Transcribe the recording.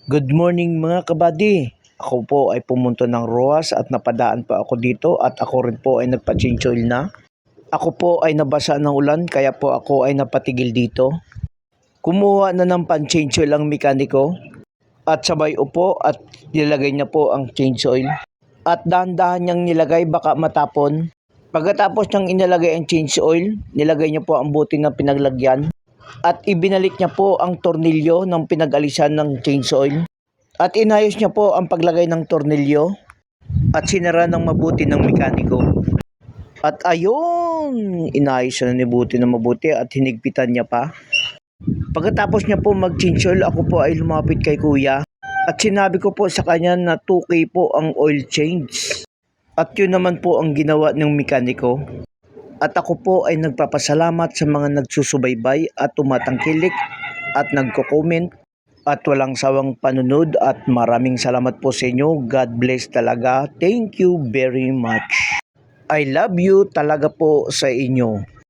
Good morning mga kabady. Ako po ay pumunta ng ROAS at napadaan pa ako dito at ako rin po ay nagpa-change oil na. Ako po ay nabasa ng ulan kaya po ako ay napatigil dito. Kumuha na ng pan-change oil ang mekaniko at sabay upo at nilagay niya po ang change oil. At dahan-dahan niyang nilagay baka matapon. Pagkatapos niyang inilagay ang change oil, nilagay niya po ang buti ng pinaglagyan. At ibinalik niya po ang tornilyo ng pinag-alisan ng change oil. At inayos niya po ang paglagay ng tornilyo at sinara ng mabuti ng mekaniko. At ayun, inayos na ni Buti na mabuti at hinigpitan niya pa. Pagkatapos niya po mag-change oil, ako po ay lumapit kay kuya. At sinabi ko po sa kanya na 2K po ang oil change. At yun naman po ang ginawa ng mekaniko. At ako po ay nagpapasalamat sa mga nagsusubaybay at tumatangkilik at nagko-comment at walang sawang panunod at maraming salamat po sa inyo. God bless talaga. Thank you very much. I love you talaga po sa inyo.